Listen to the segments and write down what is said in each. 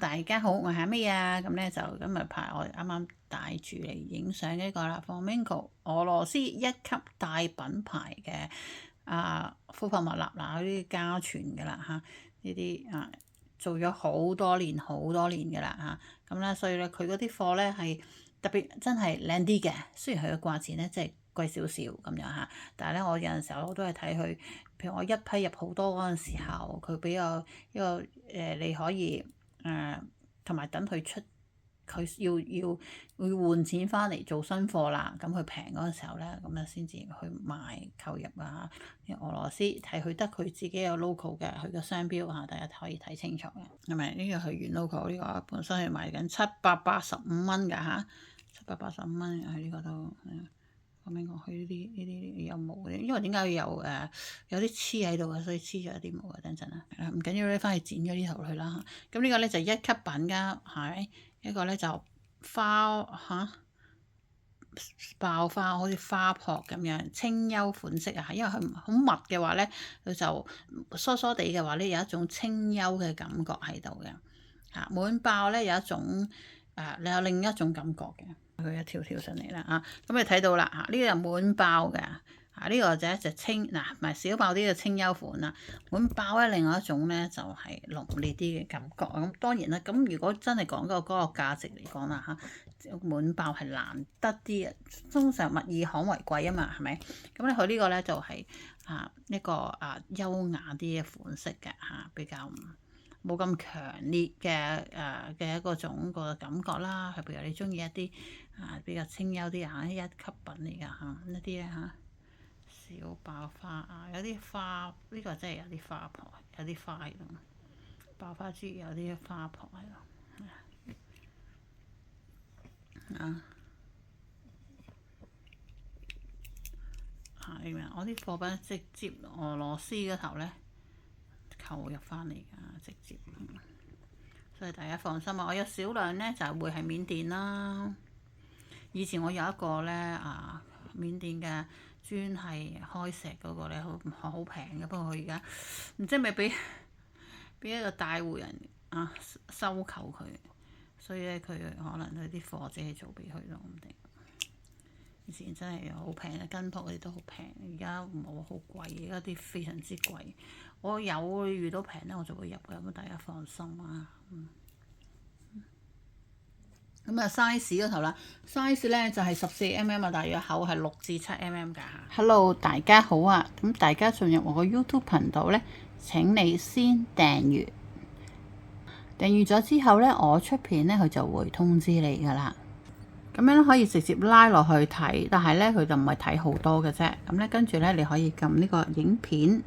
大家好，我係阿 May 啊。咁咧就今日拍我啱啱帶住嚟影相嘅一個啦，Flamingo 俄羅斯一級大品牌嘅敷髮蜜蠟嗰啲家傳嘅啦嚇，呢啲做咗好多年嘅啦嚇，咁咧所以咧佢嗰啲貨咧係特別真係靚啲嘅，雖然佢嘅價錢咧即係貴少少咁樣嚇，但係咧我有陣時候我都係睇佢，譬如我一批入好多嗰陣時候，佢比較一個你可以同埋等佢出，佢要換錢翻嚟做新貨啦，咁佢平嗰陣時候咧，咁咧先至去買購入啊。俄羅斯係佢得佢自己有 logo 嘅，佢嘅商標大家可以睇清楚嘅。係咪呢個係原 logo？呢個本身係賣緊785蚊㗎嚇，785蚊喺呢個都。咁樣講，佢呢啲有毛嘅，因為點解要有啲黐喺度嘅，所以黐咗一啲毛嘅。等陣啊，唔緊要咧，翻去剪咗呢頭去啦。咁呢個咧就一級品㗎，係一個咧就爆花，好似花撲咁樣清幽款式啊。因為佢好密嘅話咧，佢就疏疏地嘅話咧，有一種清幽嘅感覺喺度嘅。滿爆咧有一種你有另一種感覺嘅。佢一條條上嚟啦咁你睇到啦呢個就滿爆嘅呢個就一隻清唔係小爆啲嘅清幽款啦。滿爆咧另外一種咧就係濃烈啲嘅感覺。咁當然啦，咁如果真係講嗰個價值嚟講啦滿爆係難得啲嘅，通常物以罕為貴啊嘛，係咪？咁咧佢呢個咧就係一個優雅啲嘅款式嘅比較冇咁強烈嘅一個種個感覺啦。譬如你中意一啲比較清幽啲一級品嚟㗎一啲咧小爆花有啲花，呢個真係有啲花婆，有啲花喺度，爆花珠有啲花婆喺度我啲貨品直接俄羅斯嗰頭咧購入翻嚟㗎，直接，所以大家放心啊。我有少量咧就會係緬甸啦。以前我有一個咧緬甸嘅專係開石嗰個咧，好平嘅，不過佢而家唔知係咪俾一個大戶人收購佢，所以咧佢可能佢啲貨只係做俾佢咯，唔定。以前真係好平嘅，跟鋪嗰啲都好平，而家冇好貴，而家啲非常之貴。我有遇到平咧，我就會入嘅，咁大家放心啊。咁size 嗰頭啦，size 咧就係14mm大約厚係6至7mm㗎。Hello， 大家好啊！咁大家進入我個 YouTube 頻道咧，請你先訂閱。訂閱咗之後咧，我出片咧佢就會通知你㗎啦。咁樣可以直接拉落去睇，但係咧佢就唔係睇好多嘅啫。咁咧跟住咧你可以撳呢個影片，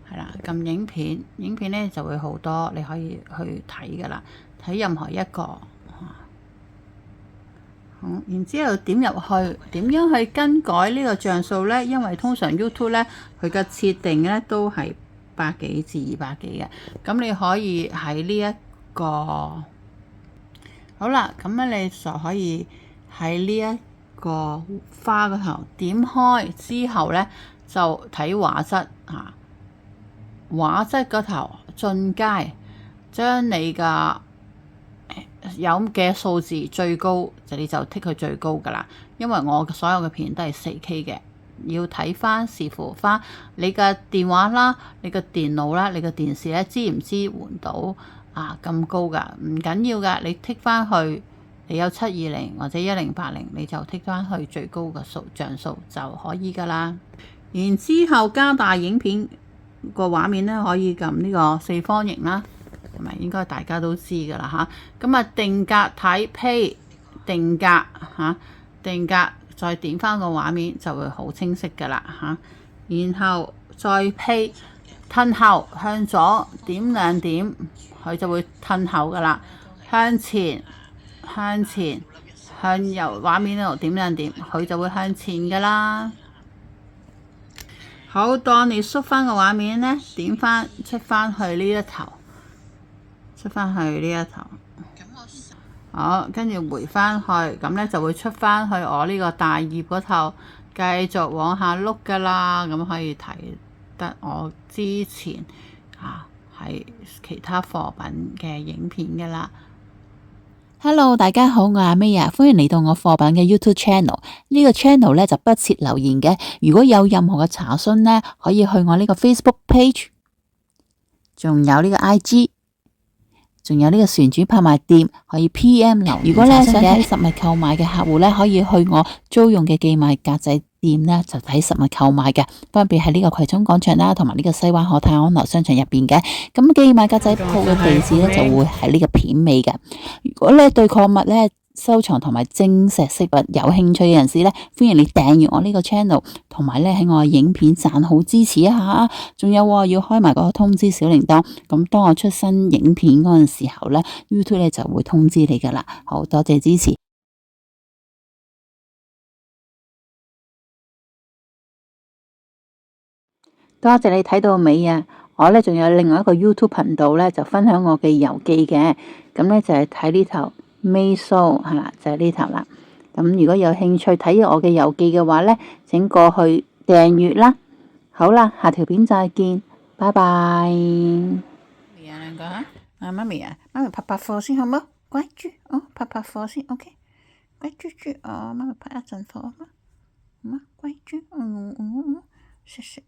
係啦，撳影片，影片咧就會好多，你可以去睇㗎啦，睇任何一個。然之後點入去，點樣去更改呢個像素呢？因為通常 YouTube 呢，佢嘅設定呢都係100幾至200幾嘅。咁你可以喺呢一個好啦，咁咧你就可以喺呢一個花嗰頭點開之後呢，就睇畫質畫質嗰頭進階，將你嘅有嘅數字最高就你就剔佢最高㗎啦。因為我所有嘅片都係4K 嘅，要睇翻視乎翻你嘅電話啦、你嘅電腦啦、你嘅電視咧支唔支援到咁高㗎？唔緊要㗎，你剔翻去你有720或者1080，你就剔翻去最高嘅像素就可以㗎啦。然之後加大影片個畫面咧，可以撳呢個四方形啦。係咪應該大家都知㗎啦咁定格睇 Play 定格定格再點翻個畫面就會好清晰㗎啦然後再 Play 褪後向左點2點，佢就會褪後㗎啦。向前向右畫面嗰度點2點，佢就會向前㗎啦。好，當你縮翻個畫面呢，點翻出翻去呢一頭。出翻去呢一頭，好，跟住回翻去，咁咧就會出翻去我呢個大頁嗰頭，繼續往下碌㗎啦。咁可以睇得我之前係其他貨品嘅影片㗎喇。Hello，大家好，我係阿 May 啊，歡迎嚟到我貨品嘅 YouTube channel。呢個 channel 咧就不設留言嘅，如果有任何嘅查詢咧，可以去我呢個 Facebook page，仲有呢個 IG，仲有呢個旋轉拍賣店可以 PM 留言。如果咧想睇實物購買嘅客戶咧，可以去我租用嘅寄賣格仔店咧，就睇實物購買嘅，分別喺呢個葵涌廣場啦，同埋呢個西灣河泰安樓商場入邊嘅。咁寄賣格仔鋪嘅地址咧就會喺呢個片尾嘅。如果咧對礦物咧收藏同埋晶石飾物有興趣嘅人士咧，歡迎你訂閱我呢個 channel， 同埋咧喺我嘅影片讚好支持一下。仲有要開埋個通知小鈴鐺，咁當我出新影片嗰陣時候咧 ，YouTube 咧就會通知你噶啦。好多謝支持。多謝你睇到尾啊！我咧仲有另外一個 YouTube 頻道咧，就分享我嘅遊記嘅。咁咧就係睇呢頭 May Show 係啦，就係呢頭啦。咁如果有興趣睇我嘅遊記嘅話咧，請過去訂閱啦。好啦，下條片再見，拜拜。兩個嚇，媽咪啊，媽咪拍拍貨先好冇？乖豬哦，拍拍貨先 ，OK。乖豬豬哦，媽咪拍一陣貨啊嘛，乖豬，謝謝，